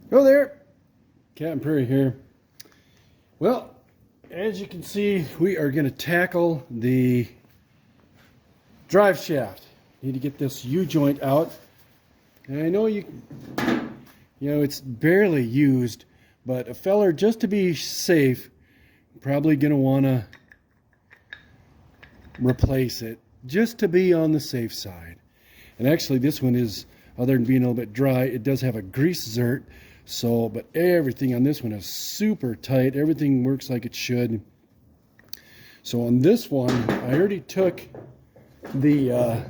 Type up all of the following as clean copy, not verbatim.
Hello there, Captain Prairie here. Well, as you can see, we are going to tackle the drive shaft. Need to get this U-joint out. And I know it's barely used, but a feller, just to be safe, probably going to want to replace it just to be on the safe side. And actually, this one is, other than being a little bit dry, it does have a grease zert. So, but everything on this one is super tight. Everything works like it should. So on this one, I already took the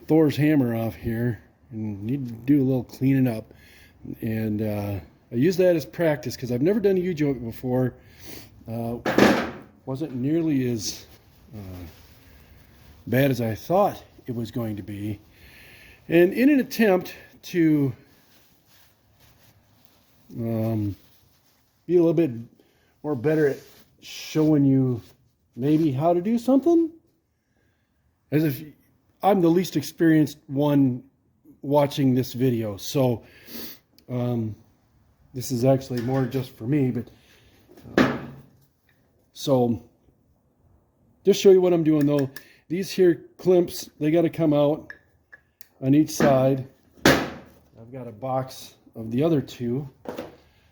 Thor's hammer off here and need to do a little cleaning up. And I use that as practice because I've never done a U-joint before. Wasn't nearly as bad as I thought it was going to be. And in an attempt to be a little bit more better at showing you maybe how to do something, as if I'm the least experienced one watching this video. So this is actually more just for me, but so just show you what I'm doing though. These here clamps, they got to come out on each side. I've got a box of the other two.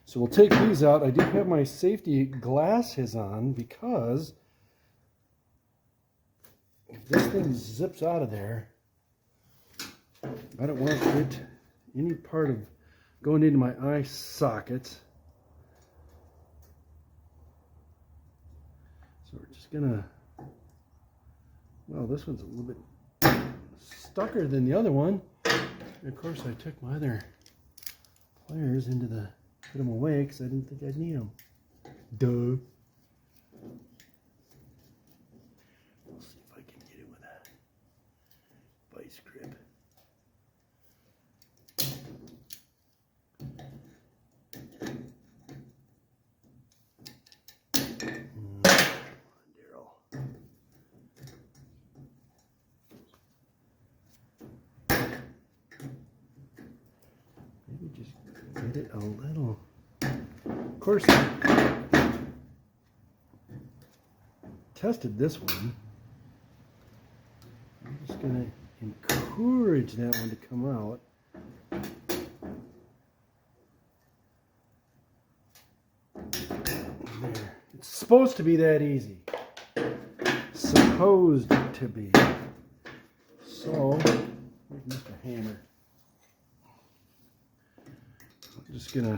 So we'll take these out. I do have my safety glasses on because if this thing zips out of there, I don't want it any part of going into my eye sockets. So we're just gonna, well, this one's a little bit stucker than the other one. And of course, I took my other pliers into the, put them away because I didn't think I'd need them. Duh. We'll see if I can get it with a vice grip. Just get it a little. Of course, I tested this one. I'm just going to encourage that one to come out. There. It's supposed to be that easy. Supposed to be. So, here's Mr. Hammer. I'm just gonna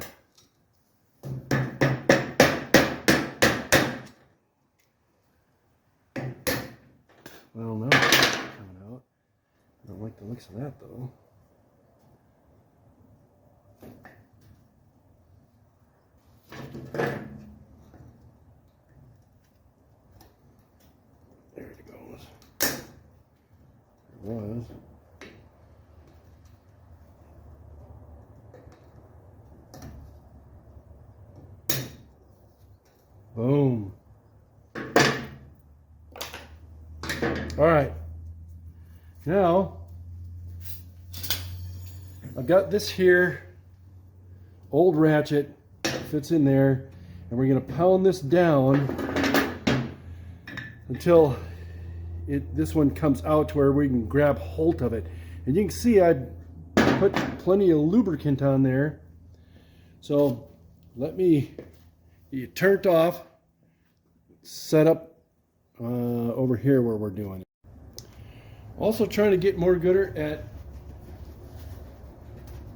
well, no, it's coming out. I don't like the looks of that though. There it goes. There it was. Boom. All right. Now, I've got this here, old ratchet, fits in there, and we're going to pound this down until this one comes out to where we can grab hold of it. And you can see I put plenty of lubricant on there. So let me get turned off, set up over here where we're doing it. Also trying to get more gooder at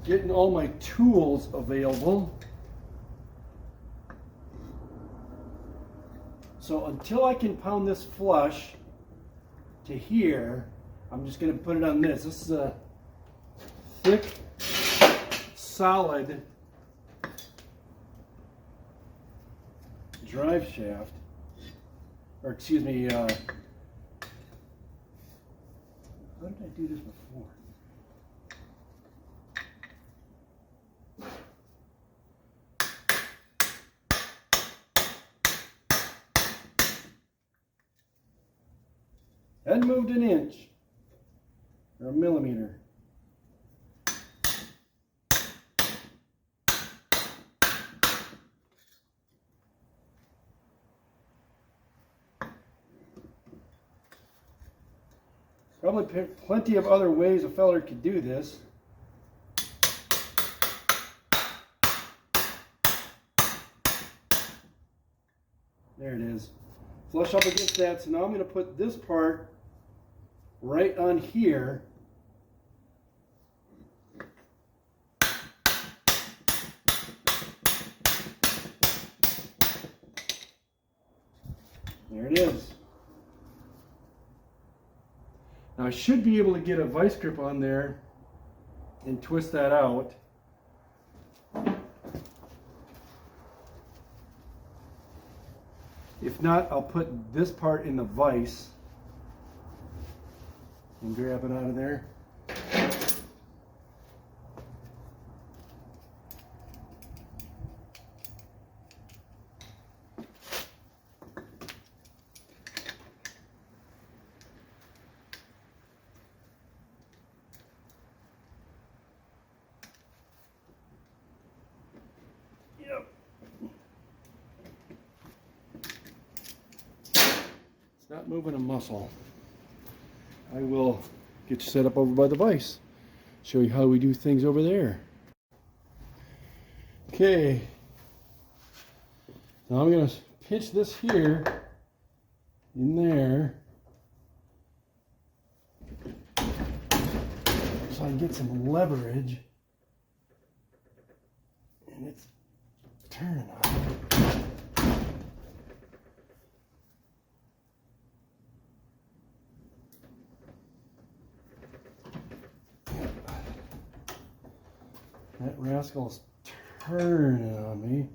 getting all my tools available. So until I can pound this flush to here, I'm just going to put it on this. This is a thick, solid drive shaft, or excuse me, how did I do this before? Hadn't moved an inch or a millimeter. Probably plenty of other ways a feller could do this. There it is. Flush up against that. So now I'm going to put this part right on here. There it is. Now I should be able to get a vice grip on there and twist that out. If not, I'll put this part in the vise and grab it out of there. Not moving a muscle. I will get you set up over by the vise. Show you how we do things over there. Okay. Now I'm going to pinch this here in there so I can get some leverage. And it's turning on. That rascal's turning on me.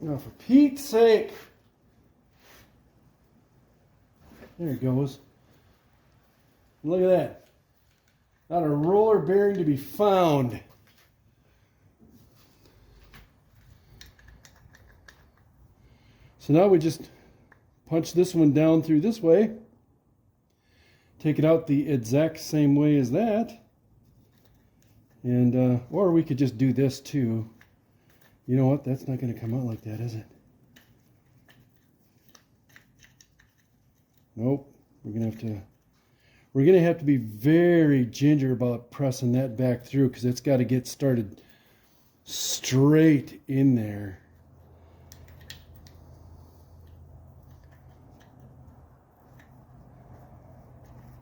Now, for Pete's sake. There it goes. Look at that. Not a roller bearing to be found. So now we just punch this one down through this way. Take it out the exact same way as that. And, or we could just do this too. You know what? That's not going to come out like that, is it? Nope. We're going to have to be very ginger about pressing that back through because it's got to get started straight in there.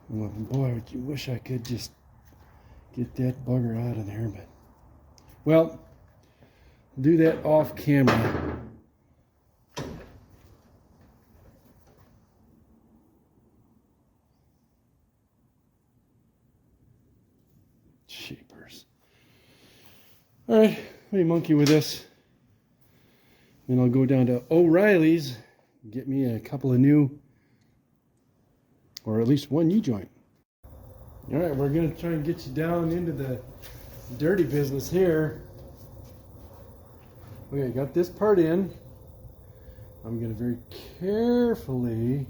Well, boy, you wish I could just get that bugger out of there, but well, do that off camera. Shapers. All right, let me monkey with this. Then I'll go down to O'Reilly's, get me a couple of new, or at least one U-joint. All right, we're going to try and get you down into the dirty business here. Okay, got this part in. I'm going to very carefully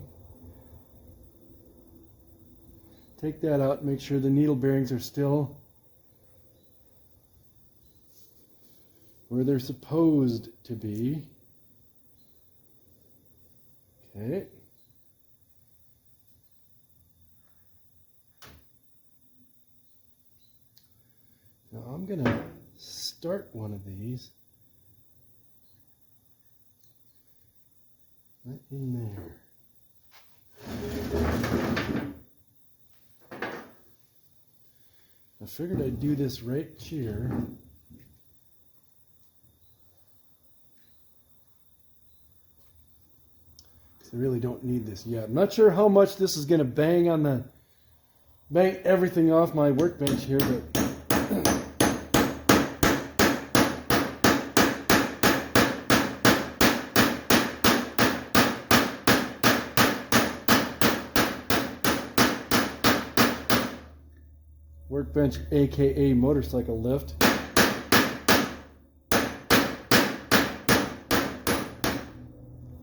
take that out, make sure the needle bearings are still where they're supposed to be. Okay. Now I'm going to start one of these right in there. I figured I'd do this right here. I really don't need this yet. I'm not sure how much this is going to bang everything off my workbench here, but workbench, aka motorcycle lift.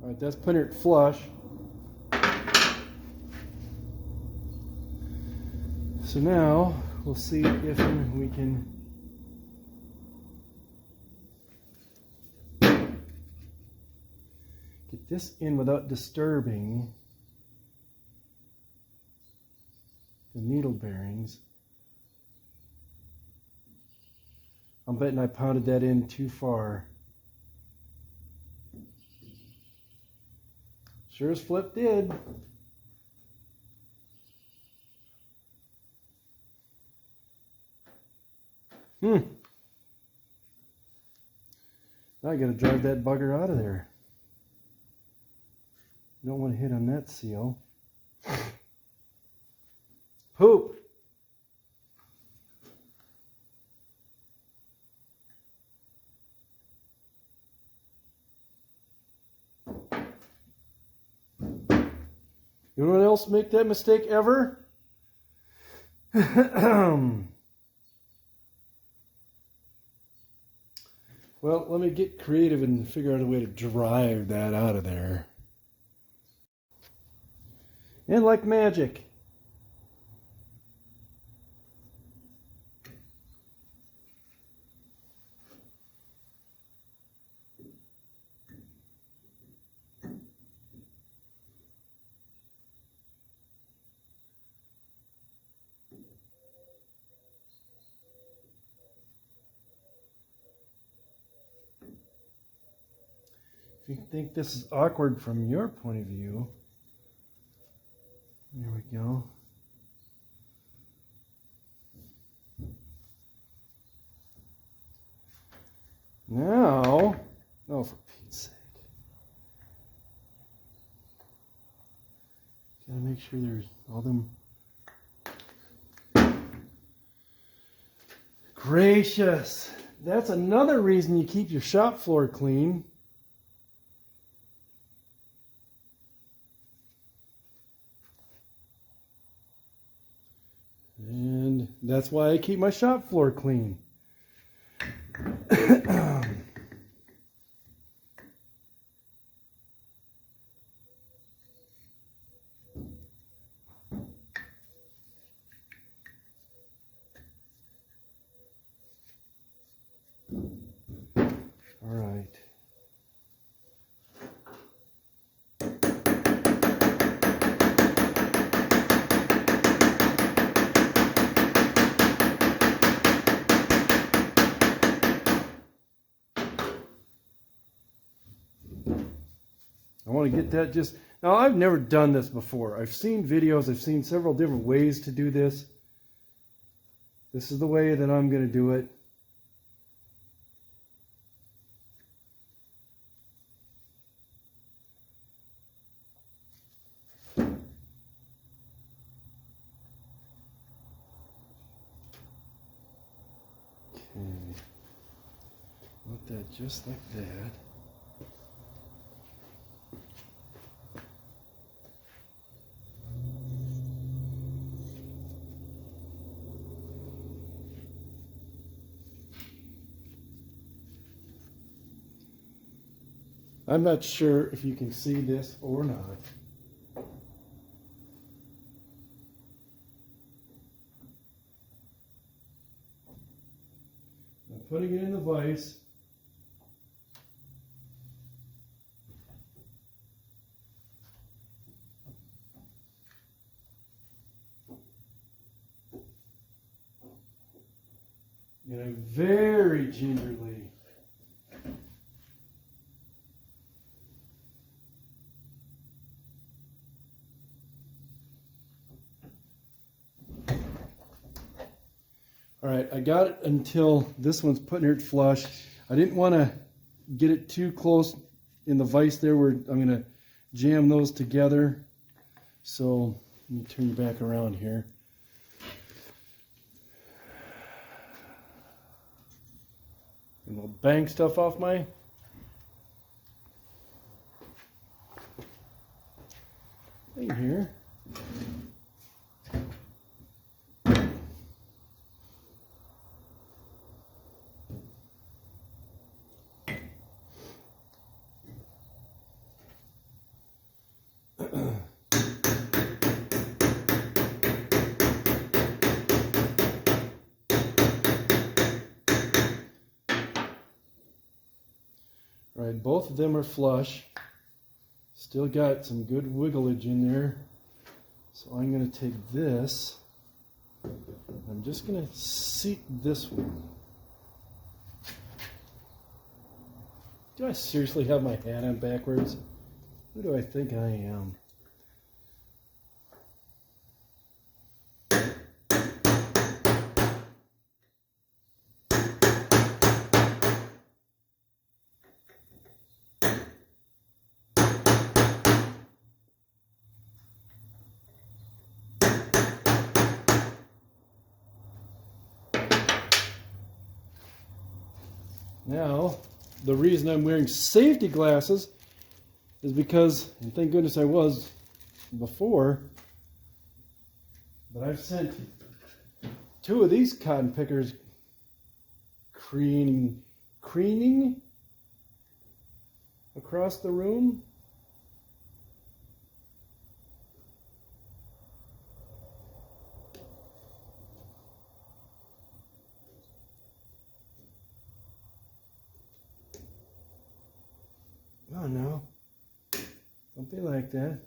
Alright, that's putting it flush. So now we'll see if we can get this in without disturbing the needle bearings. I'm betting I pounded that in too far. Sure as flip did. Now I gotta drive that bugger out of there. You don't want to hit on that seal. Poop! Anyone else make that mistake ever? Well, let me get creative and figure out a way to drive that out of there. And like magic. If you think this is awkward from your point of view, there we go. Now, oh, for Pete's sake. Gotta make sure there's all them. Gracious. That's another reason you keep your shop floor clean. And that's why I keep my shop floor clean. All right. I want to get that just... Now, I've never done this before. I've seen videos. I've seen several different ways to do this. This is the way that I'm going to do it. Okay. Want that just like that. I'm not sure if you can see this or not. I'm putting it in the vise. And I'm very gingerly. All right, I got it until this one's putting it flush. I didn't want to get it too close in the vise there where I'm going to jam those together. So let me turn you back around here. And we'll bang stuff off my thing here. All right, both of them are flush. Still got some good wigglage in there. So I'm going to take this. I'm just going to seat this one. Do I seriously have my hat on backwards? Who do I think I am? Now, the reason I'm wearing safety glasses is because, and thank goodness I was before, but I've sent 2 of these cotton pickers careening across the room. Oh no, don't be like that.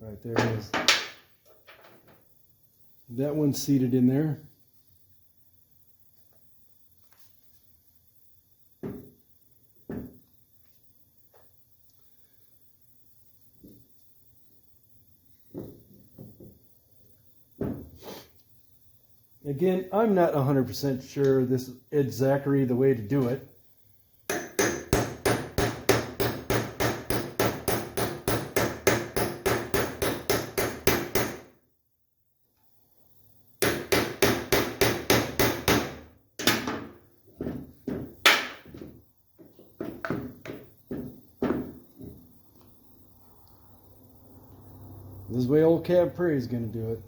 All right, there it is. That one's seated in there. Again, I'm not 100% sure this is exactly the way to do it. This is the way old Cab Prairie is going to do it.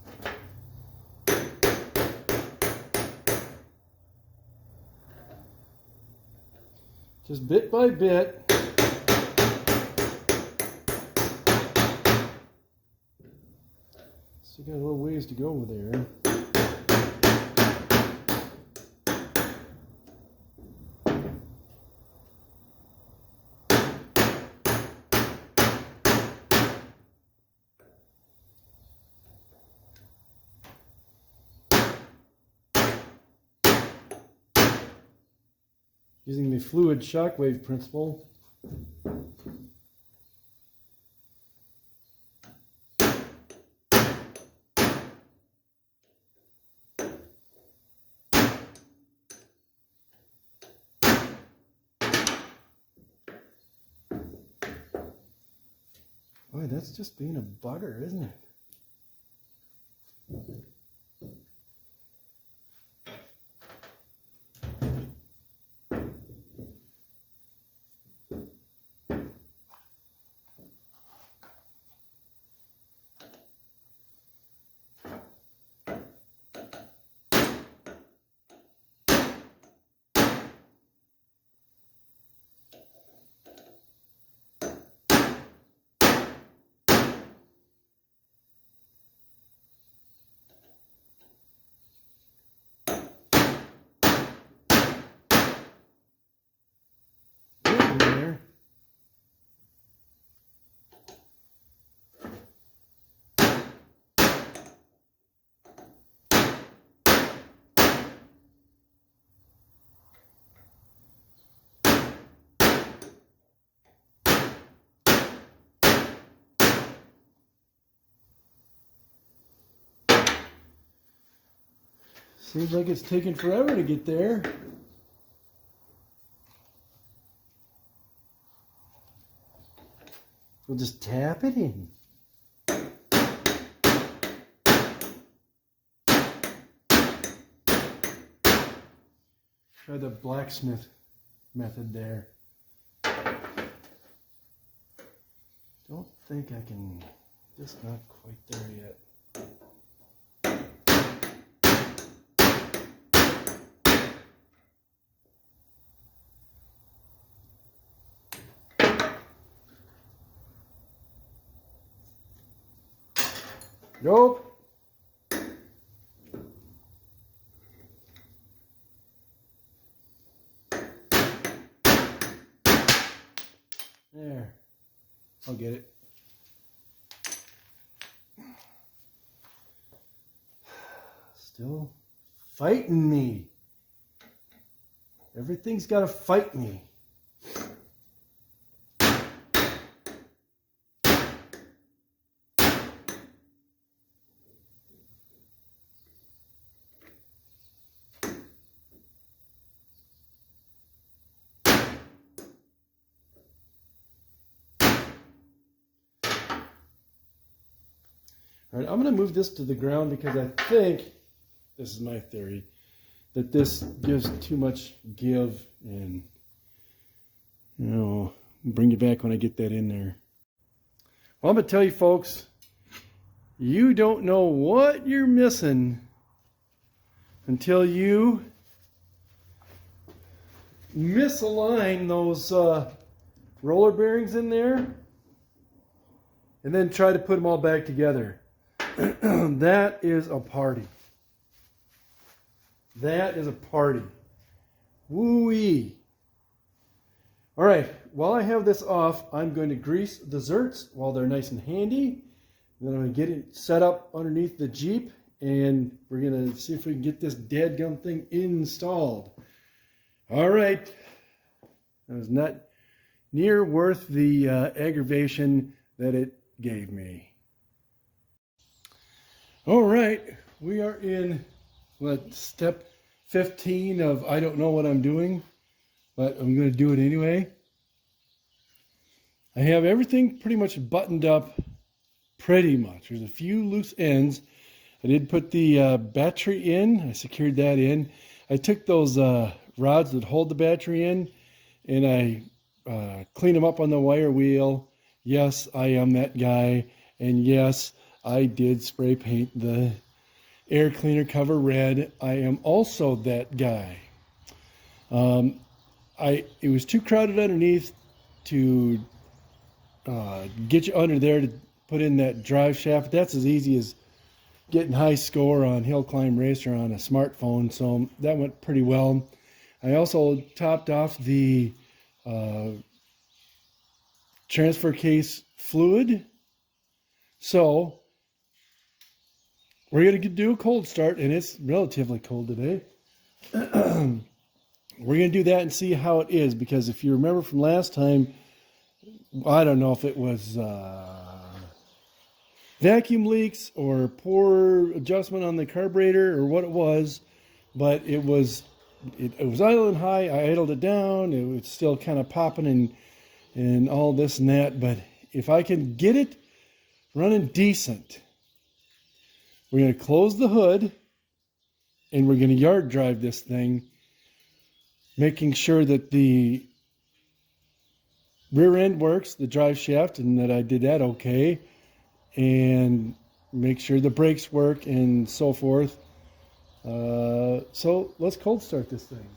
Just bit by bit. Still got a little ways to go over there. Using the fluid shockwave principle. Boy, that's just being a bugger, isn't it? There. Seems like it's taking forever to get there. We'll just tap it in. Try the blacksmith method there. think I can, just not quite there yet. Nope. There. I'll get it. Still fighting me. Everything's got to fight me. All right, I'm going to move this to the ground because I think, this is my theory, that this gives too much give, and, you know, bring you back when I get that in there. Well, I'm going to tell you folks, you don't know what you're missing until you misalign those roller bearings in there and then try to put them all back together. That is a party. That is a party. Woo-wee. All right, while I have this off, I'm going to grease the zerts while they're nice and handy. And then I'm going to get it set up underneath the Jeep, and we're going to see if we can get this dadgum thing installed. All right. That was not near worth the aggravation that it gave me. All right, we are in step 15 of I don't know what I'm doing, but I'm going to do it anyway. I have everything pretty much buttoned up, pretty much. There's a few loose ends. I did put the battery in. I secured that in. I took those rods that hold the battery in, and I cleaned them up on the wire wheel. Yes, I am that guy, and yes, I did spray paint the air cleaner cover red. I am also that guy. It was too crowded underneath to get you under there to put in that drive shaft. That's as easy as getting high score on Hill Climb Racer on a smartphone, so that went pretty well. I also topped off the transfer case fluid. So we're going to do a cold start, and it's relatively cold today. We're going to do that and see how it is, because if you remember from last time, I don't know if it was vacuum leaks or poor adjustment on the carburetor or what it was, but it was idling high. I idled it down. It was still kind of popping and all this and that, but if I can get it running decent, we're going to close the hood and we're going to yard drive this thing, making sure that the rear end works, the drive shaft, and that I did that okay, and make sure the brakes work and so forth. So let's cold start this thing.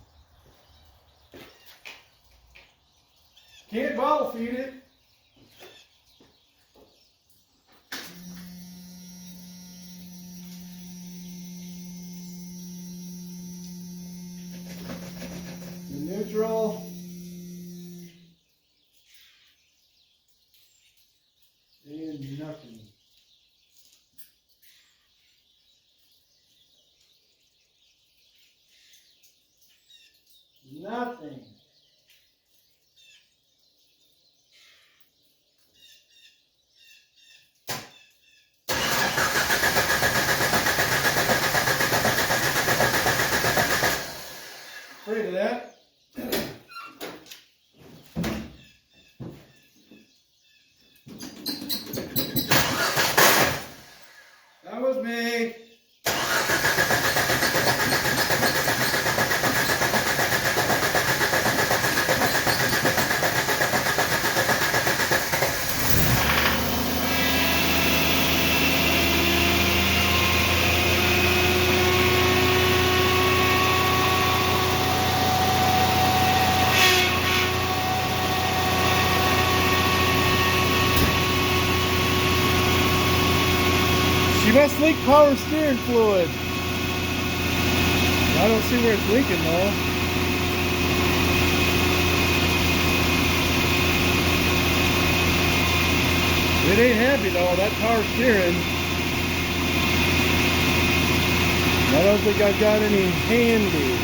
Can't bottle feed it. Neutral. And nothing. Nothing. Afraid of that. That was me. She must leak power steering fluid. I don't see where it's leaking though. It ain't happy though, that power steering. I don't think I've got any handy.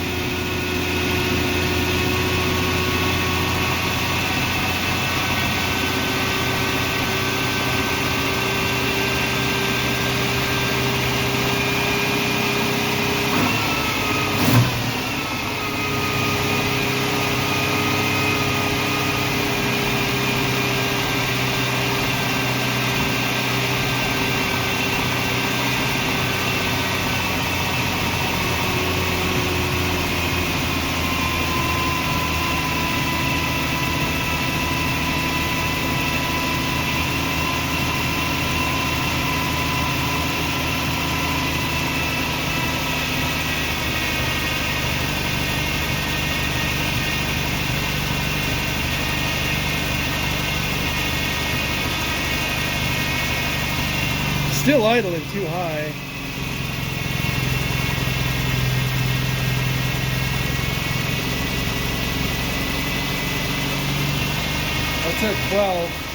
Still idling too high. That's at 12.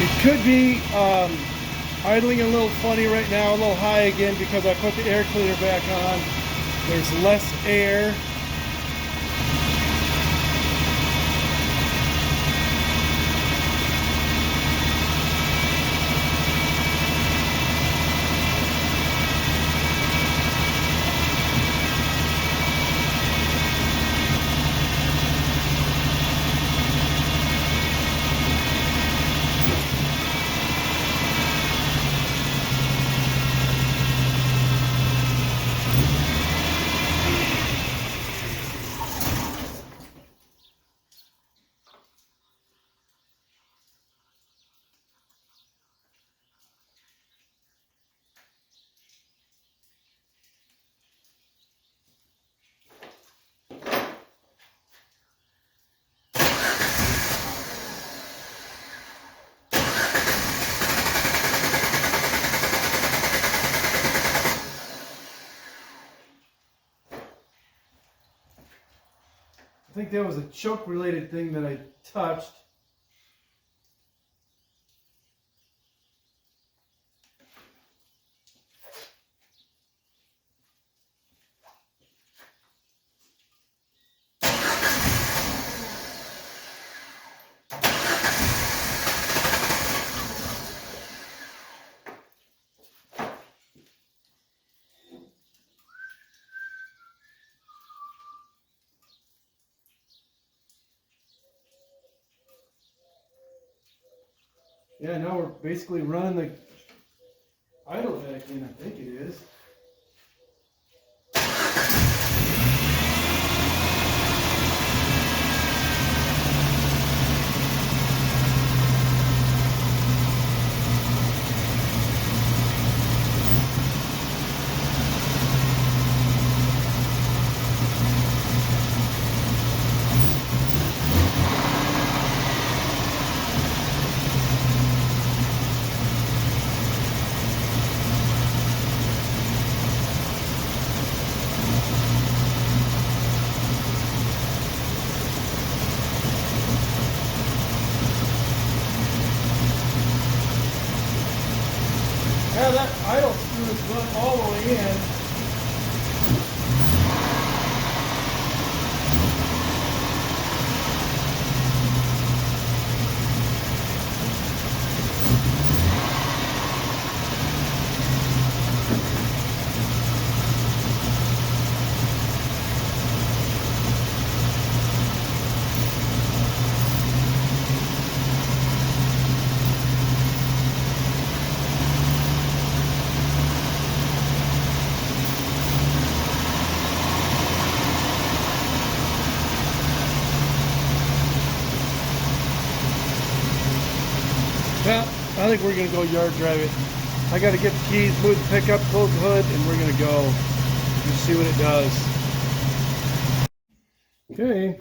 It could be idling a little funny right now, a little high again because I put the air cleaner back on. There's less air. I think that was a choke related thing that I touched. Yeah, now we're basically running the idle back in, I think it is. Yeah, that idle screw is run all the way in. Well, I think we're going to go yard drive it. I got to get the keys, move the pickup, close the hood, and we're going to go just see what it does. Okay.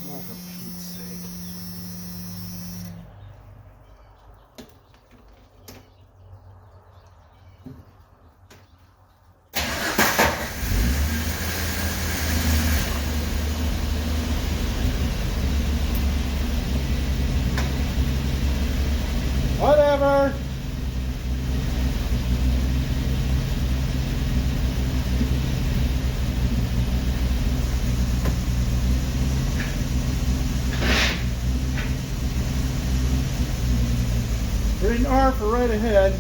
Oh, for Pete's sake. Whatever. We're in R for right ahead.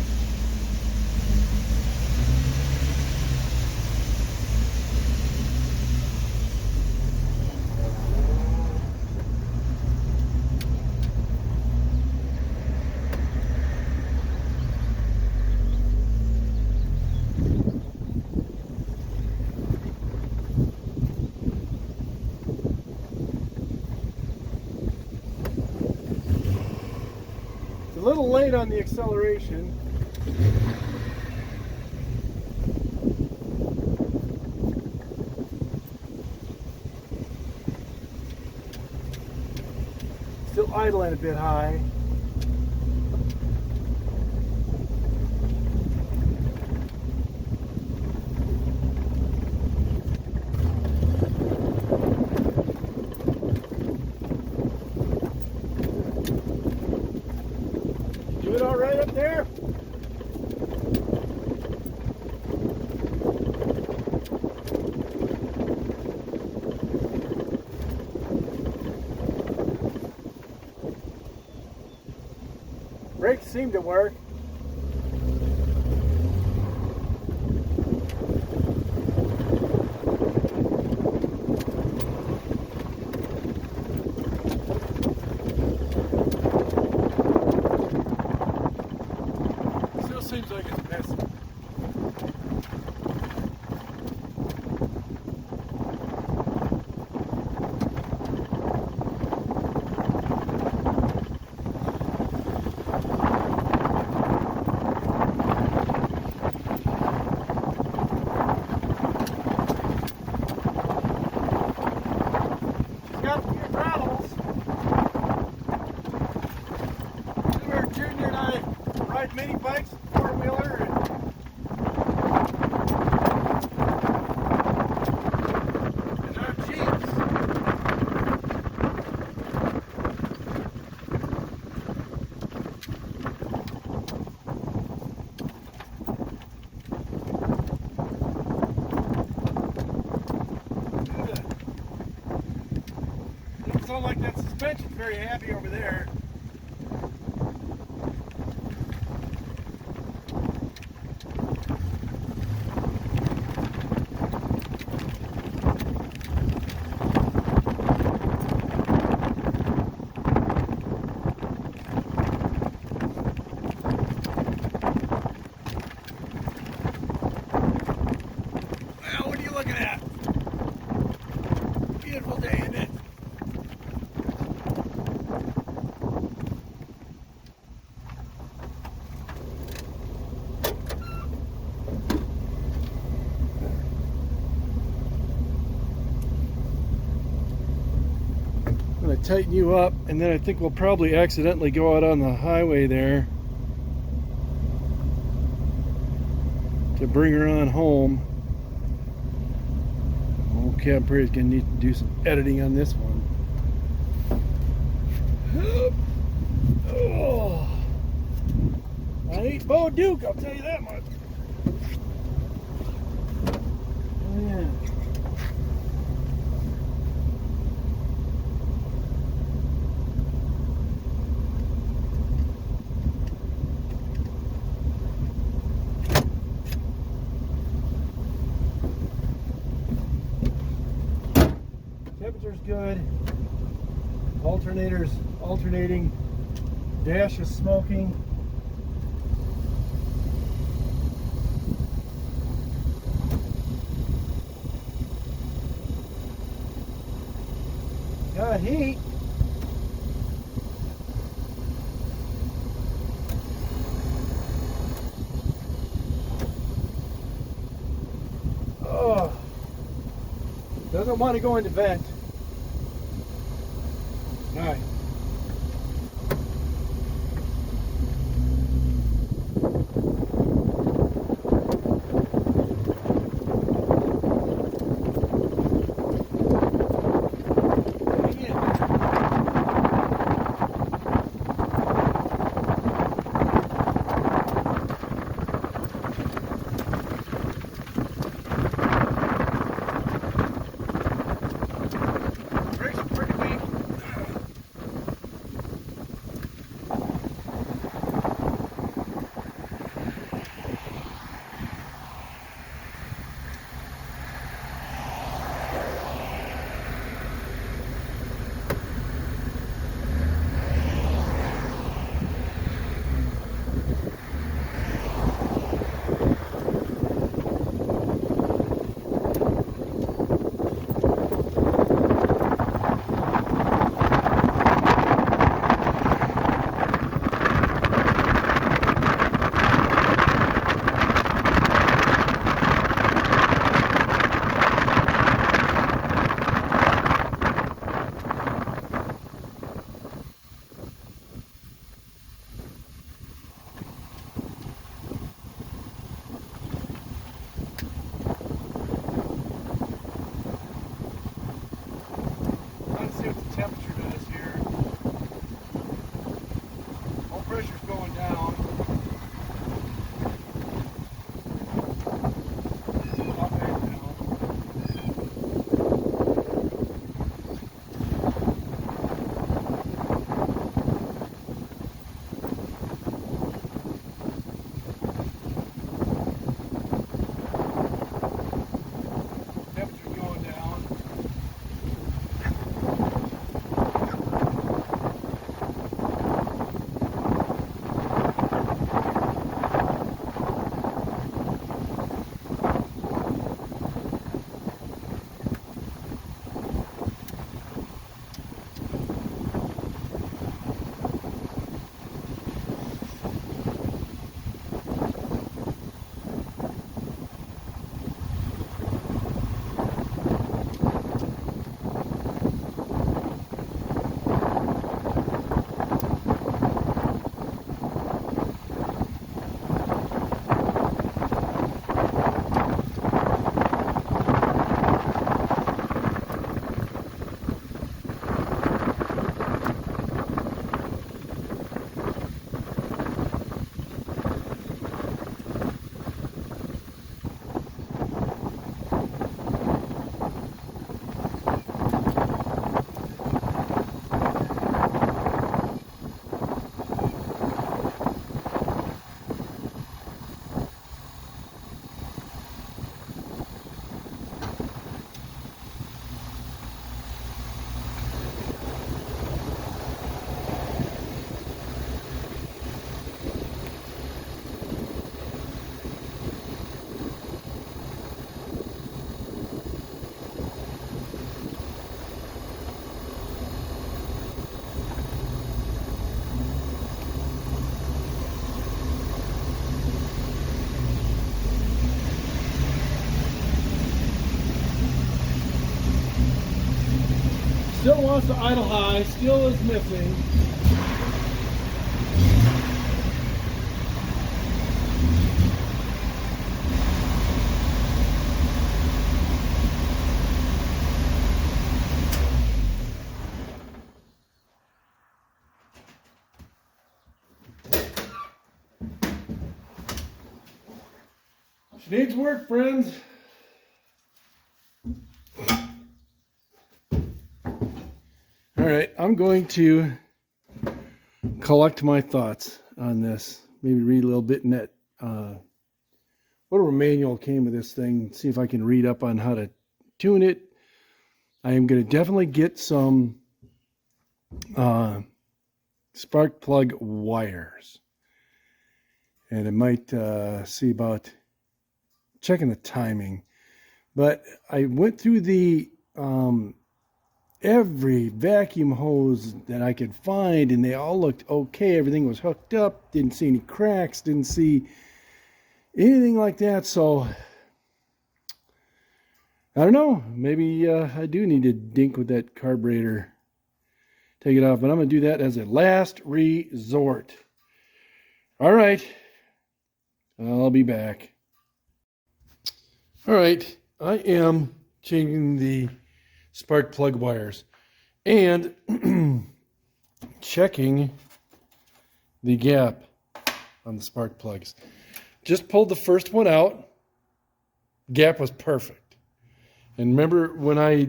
It's a little late on the acceleration. Still idling a bit high. Do it all right up there? Brakes seem to work. Still seems like it's messy. Got a few throttles. Remember Junior and I ride mini bikes, four-wheeler, and our Jeeps. like that suspension's very happy over there. Well, what are you looking at? Beautiful day, isn't it? I'm going to tighten you up, and then I think we'll probably accidentally go out on the highway there to bring her on home. Old Cab Prairie's going to need to do some editing on this one. Oh, I ain't Bo Duke, I'll tell you that much. Oh yeah. Temperature's good. Alternator's alternating. Dash is smoking. Got heat. Oh, doesn't want to go into vent. All right. Still wants to idle high, still is missing. She needs work, friends. All right, I'm going to collect my thoughts on this. Maybe read a little bit in that whatever manual came with this thing. See if I can read up on how to tune it. I am going to definitely get some spark plug wires, and I might see about checking the timing. But I went through the every vacuum hose that I could find, and they all looked okay. Everything was hooked up. Didn't see any cracks. Didn't see anything like that. So I don't know. Maybe I do need to dink with that carburetor. Take it off. But I'm going to do that as a last resort. All right. I'll be back. All right. I am changing the spark plug wires and checking the gap on the spark plugs. Just pulled the first one out. Gap was perfect. And remember when I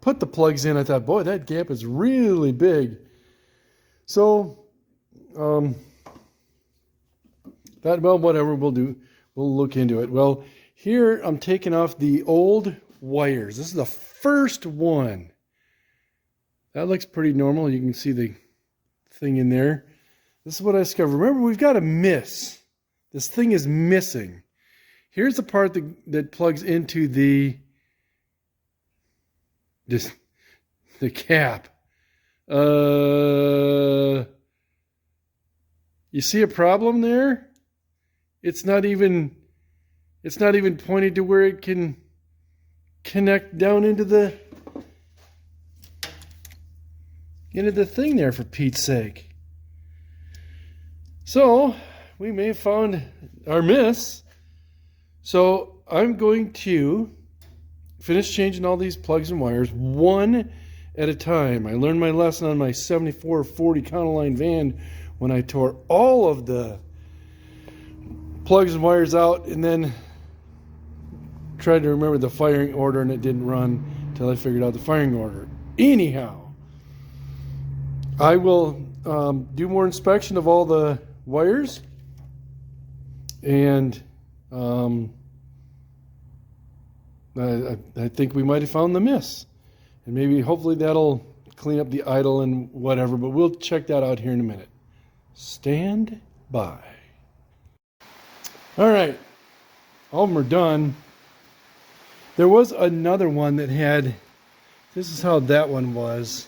put the plugs in, I thought, boy, that gap is really big. So thought, well, whatever, we'll look into it. Well, here I'm taking off the old wires. This is the first one. That looks pretty normal. You can see the thing in there. This is what I discovered. Remember, we've got a miss. This thing is missing. Here's the part that plugs into the cap. You see a problem there? It's not even pointed to where it can connect down into the thing there, for Pete's sake. So we may have found our miss. So I'm going to finish changing all these plugs and wires one at a time. I learned my lesson on my 7440 Counterline van when I tore all of the plugs and wires out and then tried to remember the firing order, and it didn't run until I figured out the firing order. Anyhow, I will do more inspection of all the wires, and I think we might have found the miss, and maybe hopefully that'll clean up the idle and whatever, but we'll check that out here in a minute. Stand by. All right, all of them are done. There was another one that had, this is how that one was.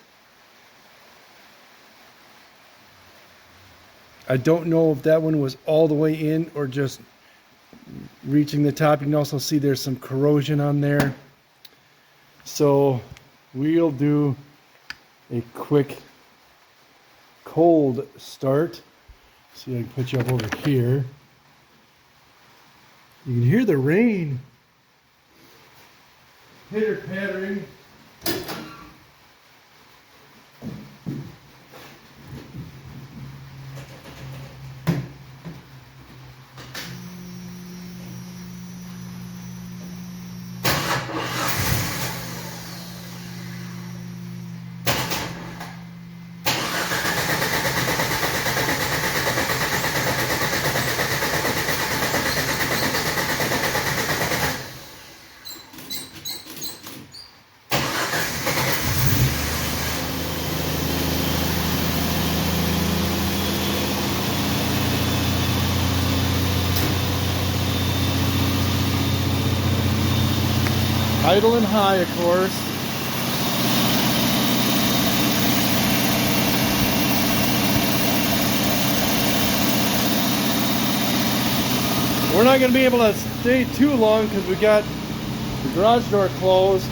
I don't know if that one was all the way in or just reaching the top. You can also see there's some corrosion on there. So we'll do a quick cold start. See if I can put you up over here. You can hear the rain pitter-pattering. Idle and high, of course. We're not going to be able to stay too long because we got the garage door closed.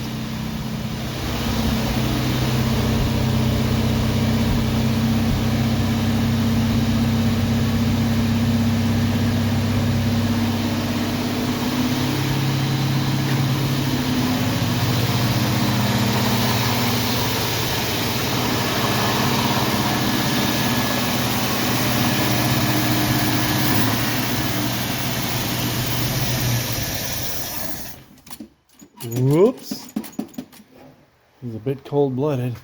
Whoops. He's a bit cold-blooded.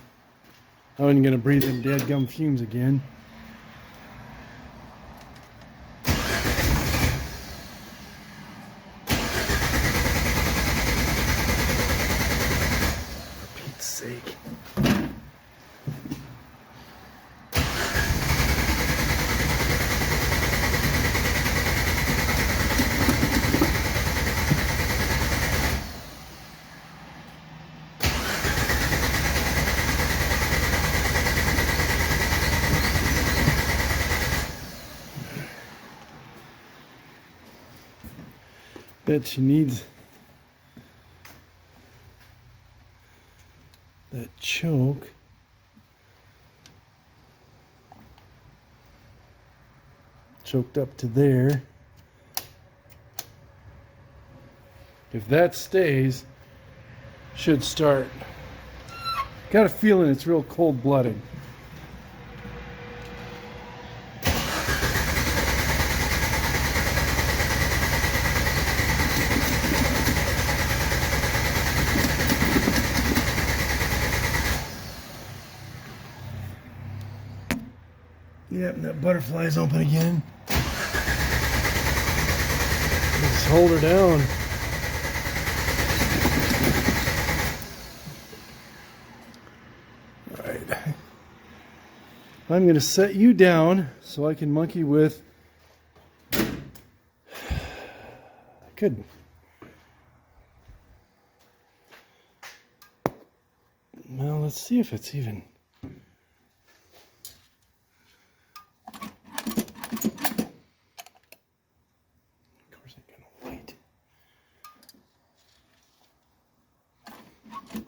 I wasn't going to breathe in dadgum fumes again. For Pete's sake. Bet she needs that choke. Choked up to there. If that stays, should start. Got a feeling it's real cold-blooded. Yep, and that butterfly's open again. Just hold her down. All right. I'm going to set you down so I can monkey with. Good. Well, let's see if it's even.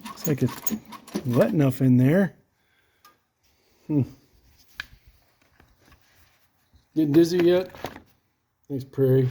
Looks like it's wet enough in there. Getting dizzy yet? Thanks, Prairie.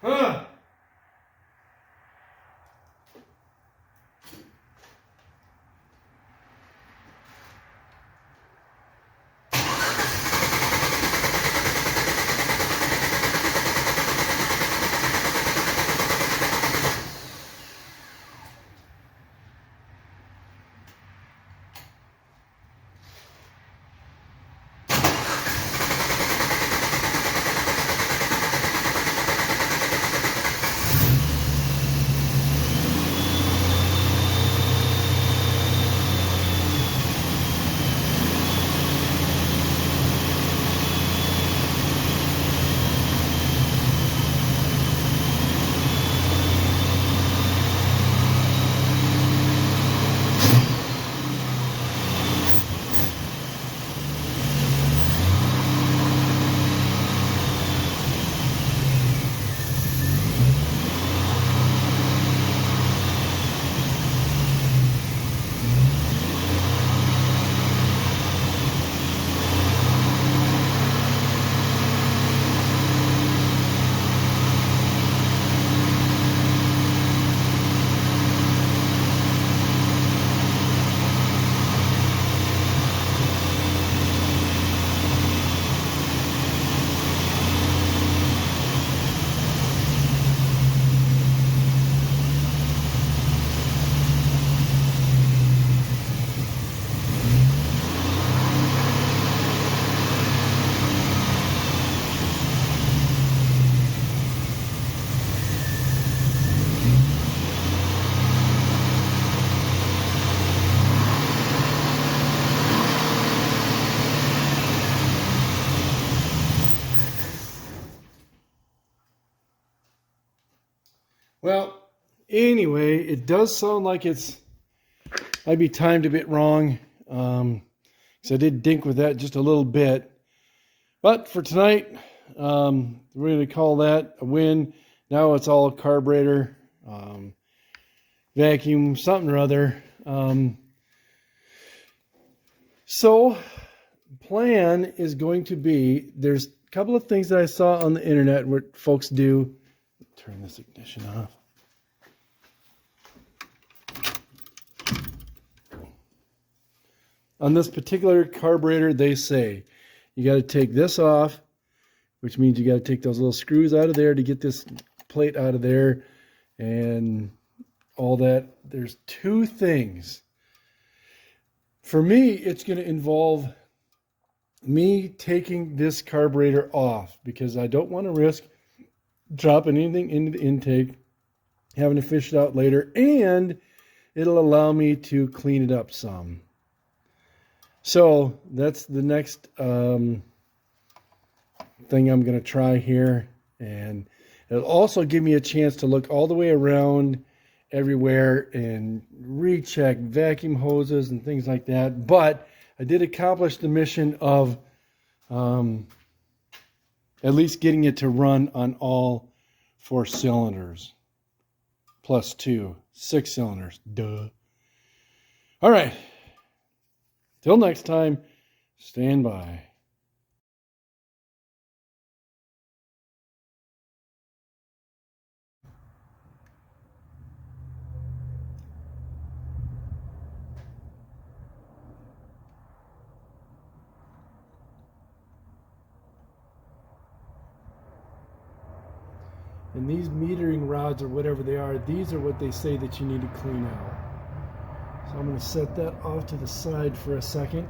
Huh? Well, anyway, it does sound like it's might be timed a bit wrong. Because I did dink with that just a little bit. But for tonight, we're going to call that a win. Now it's all carburetor, vacuum, something or other. So plan is going to be, there's a couple of things that I saw on the internet what folks do. Turn this ignition off. On this particular carburetor, they say you got to take this off, which means you got to take those little screws out of there to get this plate out of there and all that. There's two things. For me, it's going to involve me taking this carburetor off because I don't want to risk dropping anything into the intake, having to fish it out later, and it'll allow me to clean it up some. So that's the next thing I'm going to try here. And it'll also give me a chance to look all the way around everywhere and recheck vacuum hoses and things like that. But I did accomplish the mission of at least getting it to run on all 4 cylinders. Plus 2, 6 cylinders. Duh. All right. Till next time, stand by. And these metering rods or whatever they are, these are what they say that you need to clean out. So I'm going to set that off to the side for a second.